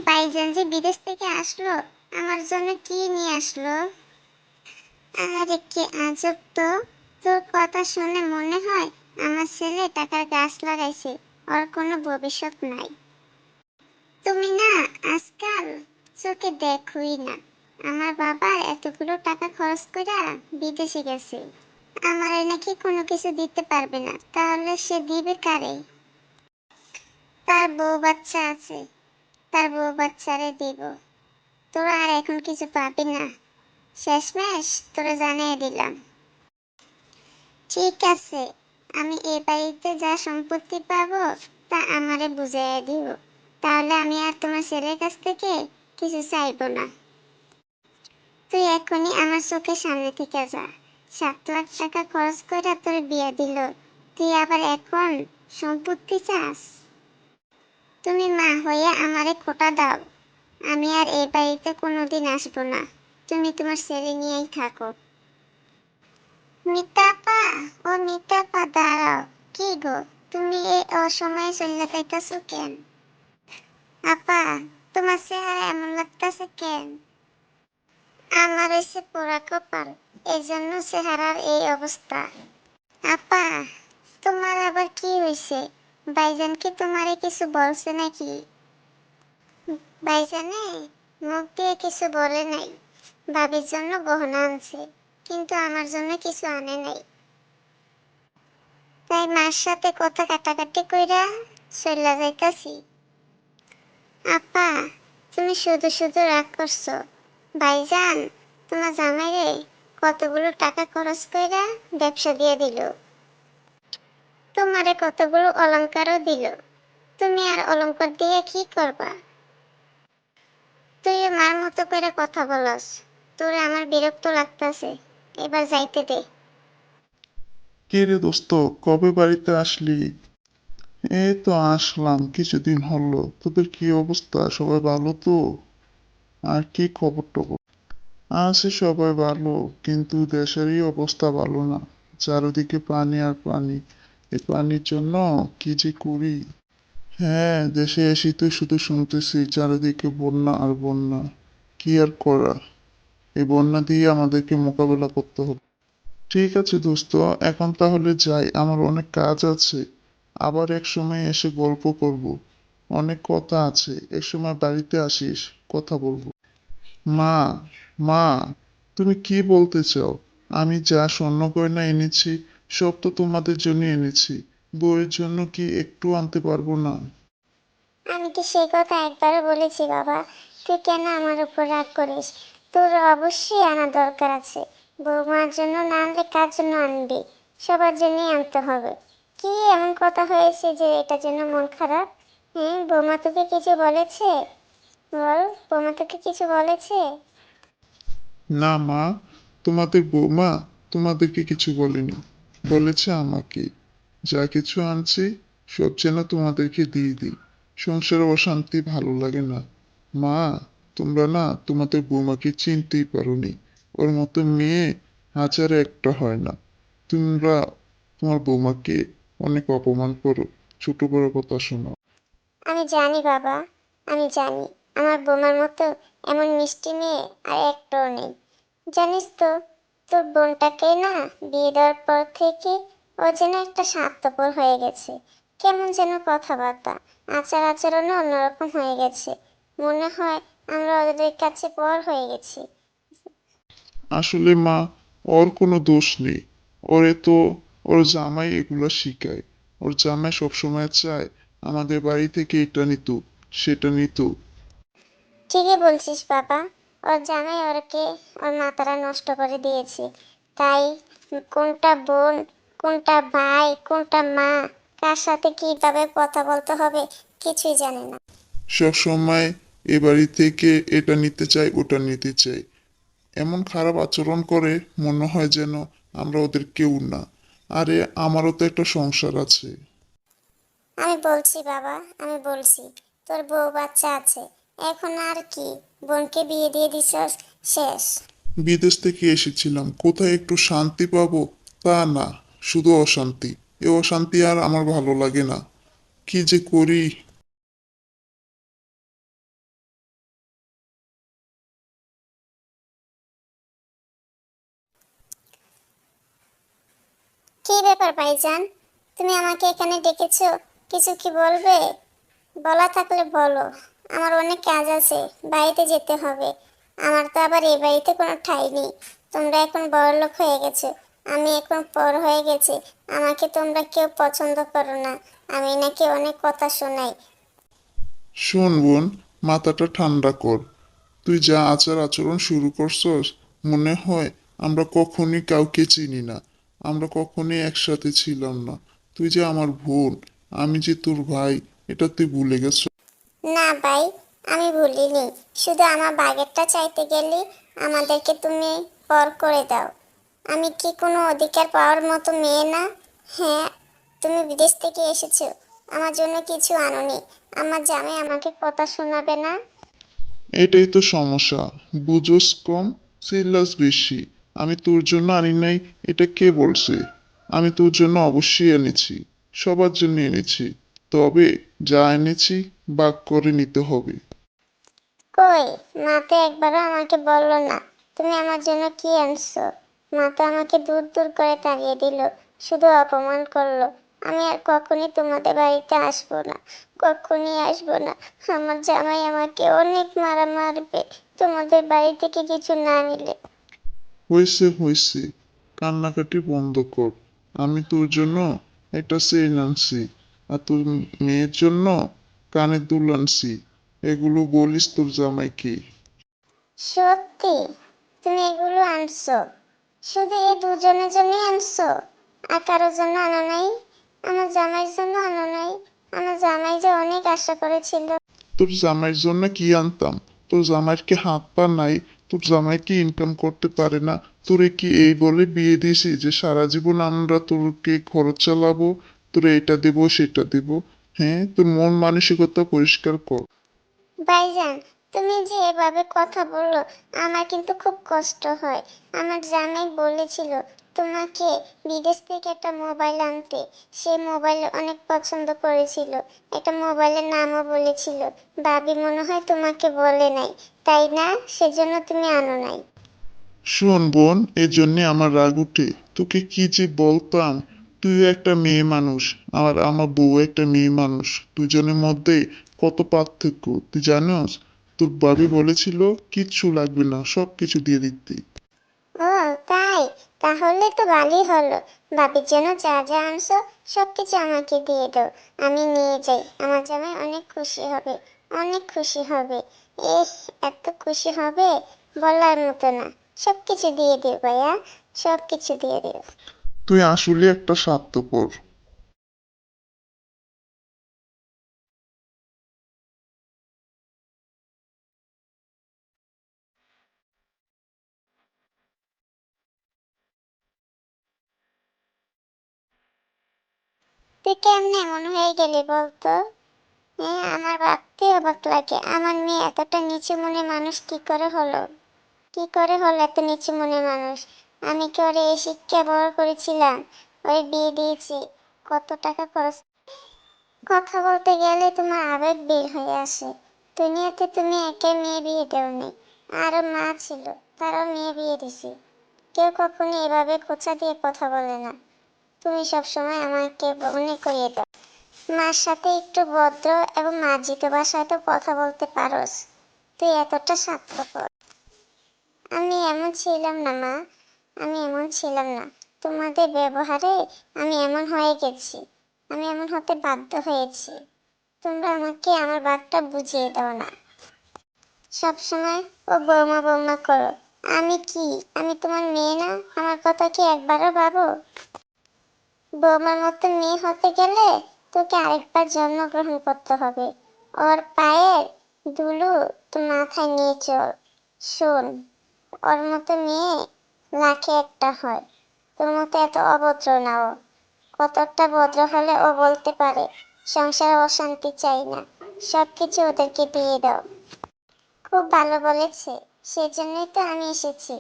ভাইজান যে বিদেশ থেকে আসলো, আমার জন্য কি নিয়ে আসলো? আরে কি আজব তো। তোর কথা শুনে মনে হয় আমার ছেলে টাকার গাছ লাগাইছে, ওর কোনো ভবিষ্যৎ নাই। তুমি না আজকাল চোখে দেখোই না। আমার বাবা এতগুলো টাকা খরচ করে বিদেশে গেছে, আমার নাকি কোনো কিছু দিতে পারবে না, তাহলে সে দিবে কারে? তার বউ বাচ্চা আছে, তার বউ বাচ্চারে দিব। তোরা আর এখন কিছু পাবি না, শেষমেশ তোরা জানিয়ে দিলাম। ঠিক আছে, আমি এ বাড়িতে যা সম্পত্তি পাবো তা আমারে বুঝাইয়া দিও, তাহলে আমি আর তোমার ছেলের কাছ থেকে কিছু চাইবো না। তুই এখনই আমার চোখের সামনে থেকে যা। 7 লাখ টাকা খরচ করে তোর বিয়ে দিল, তুই আবার এখন সম্পত্তি চাস? তুমি মা হয়ে আমারে খোটা দাও, আমি আর এই বাড়িতে কোনোদিন আসবো না। তুমি তোমার ছেলে নিয়েই থাকো। মিতাপা, ও মিতাপা দাঁড়াও। কি গো, তুমি এই অসময়ে চলে যাইতেছো কেন? আপা, তোমার চেহারা এমন লাগতেছে কেন? আমার হয়েছে পোড়া কপাল, এই জন্য চেহারার এই অবস্থা। আপা, তোমার আবার কি হয়েছে? ভাইজান কি তোমারে কিছু বলছে নাকি? ভাইজানে মুখ দিয়ে কিছু বলে নাই, ভাবির জন্য গহনা আনছে, কিন্তু আমার জন্য কিছু আনে নাই। তাই মার সাথে কথা কাটাকাটি কইরা চইলা যাইতাছি। আপা, তুমি শুধু শুধু রাগ করছো। ভাইজান তোমার জামাইরে কতগুলো টাকা খরচ কইরা ব্যবসা দিয়ে দিল, তোমারে কতগুলো অলংকারও দিল। তুমি আর অলংকার দিয়ে কি করবা? তুই মার মতো করে কথা বলস, তোরে আমার বিরক্ত লাগতাছে, এবার যাইতে দে। কে রে দোস্ত, কবে বাড়িতে আসলি? এই তো আসলাম, কিছুদিন হলো। তোদের কি অবস্থা, সবাই ভালো তো? আর কি খবর টবর? আছে সবাই ভালো, কিন্তু দেশেরই অবস্থা ভালো না। চারিদিকে পানি আর পানি। এই পানির জন্য কি যে করি। হ্যাঁ, দেশে এসে তো শুধু শুনতেছি চারিদিকে বন্যা আর বন্যা। কি আর করা, এই বন্যা দিয়ে আমাদেরকে মোকাবেলা করতে হবে। ঠিক আছে দোস্ত, এখন তাহলে যাই, আমার অনেক কাজ আছে। আবার এক সময় এসে গল্প করব। অনেক কথা আছে, এক সময় বাড়িতে আসিস, কথা বলবো। মা, মা, তুমি কি বলতে চাও? আমি যা স্বর্ণ গয়না এনেছি সব তো তোমাদের জন্য এনেছি। বউয়ের জন্য কি একটু আনতে পারবো না? আমি কি সেই কথা একবারও বলেছি বাবা? তুই কেন আমার উপর রাগ করিস? তোর অবশ্যই আনা দরকার আছে। বৌমার জন্য না আনলে কার জন্য আনবি? সবার জন্যই আনতে হবে। কি এমন কথা হয়েছে যে এটার জন্য মন খারাপ? হ্যাঁ, বৌমা তোকে কিছু বলেছে? বল, বৌমা তোকে কিছু বলেছে? না মা, তোমাদের বৌমা তোমাদেরকে কিছু বলেনি। বলেছে আমাকে যা কিছু আনছি সব যেন তোমাদেরকে দিয়ে দিই। সংসারে অশান্তি ভালো লাগে না। মা, তোমরা না তোমাদের বৌমাকে চিনতেই পারোনি। ওর মতো মেয়ে হাজারে একটা হয় না। তোমরা তোমার বৌমাকে অনেক অপমান করো, ছোট বড় কথা শোনাও। আমি জানি বাবা, আমি জানি। আমার বোমার মতো এমন মিষ্টি মেয়ে আর একটাও নেই। জানিস তো, তোর বোনটাকে না বিয়ে দেওয়ার পর থেকে ও যেন একটা স্বার্থপর হয়ে গেছে। কেমন যেন কথাবার্তা, আচার আচরণও অন্যরকম হয়ে গেছে। মনে হয় আমরা ওদের কাছে পর হয়ে গেছি। আসলে মা, ওর কোনো দোষ নেই। ওরে তো ওর জামাই এগুলো শিখায়। ওর জামাই সবসময় চায় আমাদের বাড়ি থেকে এটা নিত, সেটা নিত। ঠিকই বলছিস বাবা, ওর জামাই ওরকে ওর মাথাটা নষ্ট করে দিয়েছে। তাই কোনটা বোন, কোনটা ভাই, কোনটা মা, কার সাথে কিভাবে কথা বলতে হবে কিছুই জানে না। সব সময় এ বাড়ি থেকে এটা নিতে চাই, ওটা নিতে চাই। এমন খারাপ আচরণ করে, মনে হয় যেন আমরা ওদের কেউ না। আরে আমারও তো একটা সংসার আছে। আমি বলছি বাবা, আমি বলছি, তোর বউ বাচ্চা আছে, এখন আর কি? বোনকে বিয়ে দিয়ে দিছস, শেষ। বিদেশ থেকে এসেছিলাম, কোথায় একটু শান্তি পাবো তা না, শুধু অশান্তি। এ অশান্তি আর আমার ভালো লাগে না। কি যে করি। কি ব্যাপার ভাইজান, তুমি আমাকে এখানে ডেকেছো? কিছু কি বলবে? বলা থাকলে বলো। আমার অনেক কাজ আছে, বাড়িতে যেতে হবে। আমার তো আবার এই বাড়িতে কোনো ঠাঁই নেই। তোমরা এখন বড়লোক হয়ে গেছো, আমি এখন পর হয়ে গেছি। আমাকে তোমরা কেউ পছন্দ করো না। আমি নাকি অনেক কথা শোনাই। শোন বোন, মাথাটা ঠান্ডা কর। তুই যা আচার আচরণ শুরু করছস, মনে হয় আমরা কখনই কাউকে চিনি না। আমরা কখনই একসাথে ছিলাম না। তুই যে আমার বোন, আমি যে তোর ভাই, এটা তুই ভুলে গেছ। না ভাই, আমি ভুলিনি। শুধু আমার বাগেরটা চাইতে গেলে আমাদেরকে তুমি পর করে দাও। আমি কি কোনো অধিকার পাওয়ার মতো মেয়ে না? হ্যাঁ, তুমি বিদেশ থেকে এসেছো, আমার জন্য কিছু আনোনি। আমার জামাই আমাকে কথা শোনাবে না? এটাই তো সমস্যা। বুঝোস কম, চিল্লাস বেশি। আমি তোর জন্য আনি নাই, এটা কে বলছে? আমি তোর জন্য অবশ্যই এনেছি, সবার জন্য এনেছি। তবে যা এনেছি ভাগ করে নিতে হবে। কই, মা তো একবারও আমাকে বললো না তুমি আমার জন্য কি আনছো। মা তো আমাকে দূর দূর করে তাড়িয়ে দিল, শুধু অপমান করলো। আমি আর কখনই তোমাদের বাড়িতে আসবো না, কখনই আসবো না। আমার জামাই আমাকে অনেক মারা মারবে তোমাদের বাড়ি থেকে কিছু না নিলে। হয়েছে হয়েছে, কান্নাকাটি বন্ধ কর। আমি তোর জন্য একটা চেইন আনছি, আর তোর মেয়ের জন্য কানের দুল আনছি। এগুলো বলিস তোর জামাইকে। সত্যি? তুমি এগুলো আনছো? শুধু এই দুজনের জন্যই আনছো? আর কারোর জন্য আনো নাই? আমার জামাইয়ের জন্য আনো নাই? আমার জামাই যে অনেক আশা করেছিল। তোর জামাইয়ের জন্য কি আনতাম? তোর জামাইয়ের কি হাত পা নাই? তোর জামাই কি ইনকাম করতে পারে না? তোরে কি এই বলে বিয়ে দিয়েছি যে সারা জীবন আমরা তোরকে খরচ চালাবো, তোরে এটা দেবো সেটা দেবো? হ্যাঁ, তোর মন মানসিকতা পরিষ্কার কর। ভাইজান, তুমি যে এভাবে কথা বললো, আমার কিন্তু খুব কষ্ট হয়। আমার জামাই বলেছিল তোমাকে বিদেশ থেকে একটা মোবাইল আনতে। সে মোবাইল অনেক পছন্দ করেছিল, একটা মোবাইলের নামও বলেছিল। ভাবি মনে হয় তোমাকে বলে নাই, তাই না? সেজন্য তুমি আনো নাই। শোন বোন, এই জন্যে আমার রাগ উঠে। তোকে কি যে বলতাম, তুইও একটা মেয়ে মানুষ, আর আমার বউ একটা মেয়ে মানুষ। দুজনের মধ্যে কত পার্থক্য তুই জানোস? তোর ভাবি বলেছিল কিচ্ছু লাগবে না, সব কিছু দিয়ে দিতে। ও তাই? তাহলে তো ভালোই হলো। ভাবির জন্য যা যা আনছো সবকিছু আমাকে দিয়ে দাও, আমি নিয়ে যাই। আমার জামাই অনেক খুশি হবে, অনেক খুশি হবে। এহ, এত খুশি হবে বলার মতো না। সবকিছু দিয়ে দিও ভাইয়া, সবকিছু দিয়ে দিও। তুই আসলে একটা স্বার্থপর। তুই কেমনে এমন হয়ে গেলি বলতো? হ্যাঁ, আমার ভাবতে অবাক লাগে, আমার মেয়ে এতটা নিচু মনে মানুষ কি করে হলো? কি করে হলো এত নিচু মনের মানুষ? আমি কি ওরে এই শিক্ষা বড় করেছিলাম? ওরে বিয়ে দিয়েছি, কত টাকা খরচ। কথা বলতে গেলে তোমার আবেগ বের হয়ে আসে। দুনিয়াতে তুমি একে মেয়ে বিয়ে দেওনি, আরো মা ছিল, তারও মেয়ে বিয়ে দিছি। কেউ কখনো এভাবে খোঁচা দিয়ে কথা বলে না। তুমি সবসময় আমাকে মনে করিয়ে দাও। মার সাথে একটু ভদ্র এবং মার্জিত ভাষায় তো কথা বলতে পারোস। তুই এতটা স্বার্থপর। আমি এমন ছিলাম না মা, আমি এমন ছিলাম না। তোমাদের ব্যবহারে আমি এমন হয়ে গেছি, আমি এমন হতে বাধ্য হয়েছি। তোমরা আমাকে আমার বাঘটা বুঝিয়ে দাও না। সবসময় ও বৌমা বৌমা করো। আমি কি, আমি তোমার মেয়ে না? আমার কথা কি একবারও ভাবো? বৌমার মতো মেয়ে হতে গেলে তোকে আরেকবার জন্মগ্রহণ করতে হবে। ওর পায়ের ধুলো তো মাথায় নিয়ে চল। শোন, ওর মতো মেয়ে লাখে একটা হয়, তোর মতো এত অভদ্র না ও। কতটা ভদ্র হলে ও বলতে পারে সংসারে অশান্তি চাই না, সবকিছু ওদেরকে দিয়ে দাও। খুব ভালো বলেছে, সেজন্যই তো আমি এসেছি।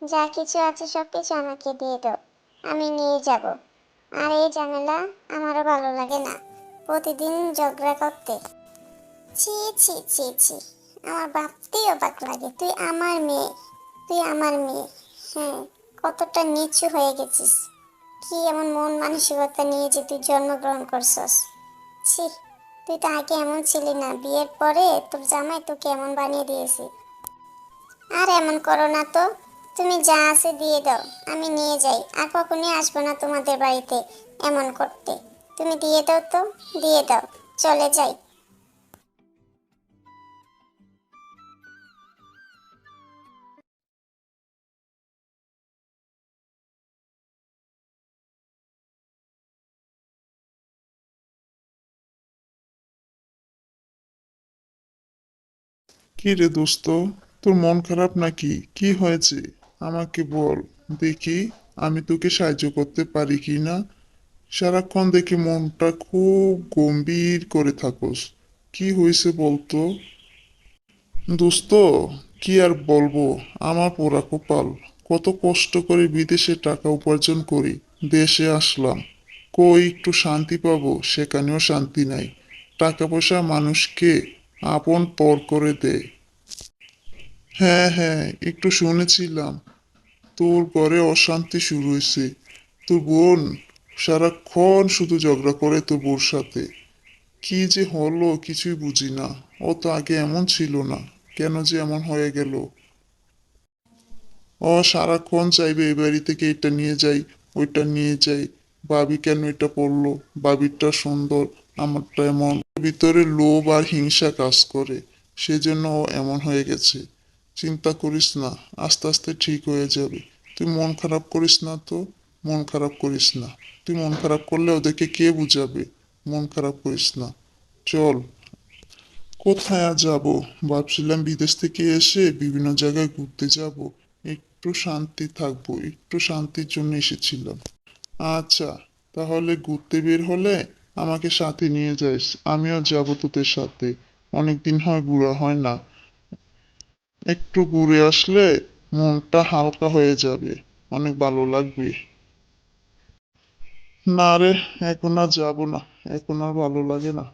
যা কিছু আছে সবকিছু আমাকে দিয়ে দাও, আমি নিয়ে যাব। আর এই ঝামেলা আমারও ভালো লাগে না, প্রতিদিন ঝগড়া করতে। ছি ছি ছি ছি, আমার ভাবতেই অবাক লাগে। তুই আমার মেয়ে, তুই আমার মেয়ে। হ্যাঁ, কতটা নিচু হয়ে গেছিস। কি এমন মন মানসিকতা নিয়ে যে তুই জন্মগ্রহণ করছস? ছি, তুই তো আগে এমন ছিলি না, বিয়ের পরে তোর জামাই তোকে এমন বানিয়ে দিয়েছে। আর এমন করো না তো, তুমি যা আছে দিয়ে দাও, আমি নিয়ে যাই, আর কখনোই আসবো না তোমাদের বাড়িতে এমন করতে। তুমি দিয়ে দাও তো, দিয়ে দাও, চলে যাই। কি রে দোস্ত, তোর মন খারাপ নাকি? কি হয়েছে আমাকে বল, দেখি আমি তোকে সাহায্য করতে পারি কি না। সারাক্ষণ দেখি মনটা খুব গম্ভীর করে থাকোস, কি হয়েছে বলতো? দোস্ত, কি আর বলবো, আমার পোড়া কপাল। কত কষ্ট করে বিদেশে টাকা উপার্জন করি, দেশে আসলাম, কই একটু শান্তি পাবো, সেখানেও শান্তি নাই। টাকা পয়সা মানুষকে আপন পর করে দেয়। হ্যাঁ হ্যাঁ, একটু শুনেছিলাম তোর ঘরে অশান্তি শুরু হয়েছে। তোর বোন সারাক্ষণ শুধু ঝগড়া করে তোর বউর সাথে। কি যে হলো কিছুই বুঝি না। ও তো আগে এমন ছিল না, কেন যে এমন হয়ে গেল? ও সারাক্ষণ চাইবে এই বাড়ি থেকে এটা নিয়ে যাই, ওইটা নিয়ে যাই। ভাবি কেন এটা পড়লো, ভাবিরটা সুন্দর, আমারটা এমন। ভিতরে লোভ আর হিংসা কাজ করে, সেজন্য ও এমন হয়ে গেছে। চিন্তা করিস না, আস্তে আস্তে ঠিক হয়ে যাবে। তুই মন খারাপ করিস না তো, মন খারাপ করিস না। তুই মন খারাপ করলে ওদেরকে কে বুঝাবে? মন খারাপ করিস না, চল। কোথায় আর যাব? ভাবছিলাম বিদেশ থেকে এসে বিভিন্ন জায়গায় ঘুরতে যাব, একটু শান্তি থাকবো, একটু শান্তির জন্য এসেছিলাম। আচ্ছা, তাহলে ঘুরতে বের হলে আমাকে সাথে নিয়ে যাস, আমিও যাব তোদের সাথে। অনেকদিন হয় ঘোরা হয় না, একটু ঘুরে আসলে মনটা হালকা হয়ে যাবে, অনেক ভালো লাগবে। না রে, এখন আর যাবো না, এখন আর ভালো লাগে না।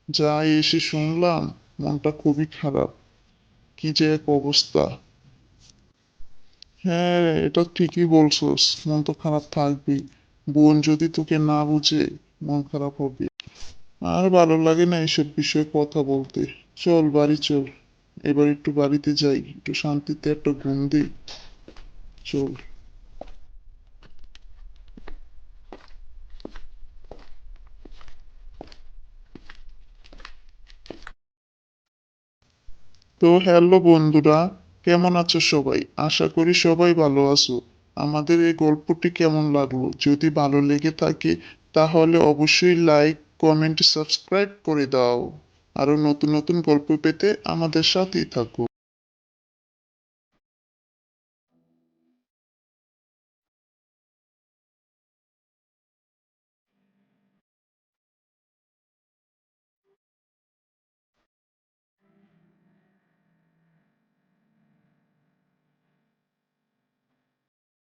যা এসে শুনলাম, মনটা খুবই খারাপ। কি যে এক অবস্থা। হ্যাঁ, এটা ঠিকই বলছোস, মন তো খারাপ থাকবেই। বোন যদি তোকে না বুঝে, মন খারাপ হবে। আর ভালো লাগে না এইসব বিষয়ে কথা বলতে। চল বাড়ি চল, এবার একটু বাড়িতে যাই, একটু শান্তিতে একটা ঘুম দিই। চল। তো হ্যালো বন্ধুরা, কেমন আছো সবাই? আশা করি সবাই ভালো আছো। আমাদের এই গল্পটি কেমন লাগলো? যদি ভালো লেগে থাকে তাহলে অবশ্যই লাইক, কমেন্ট, সাবস্ক্রাইব করে দাও। আরো নতুন নতুন গল্প পেতে আমাদের সাথেই থাকো।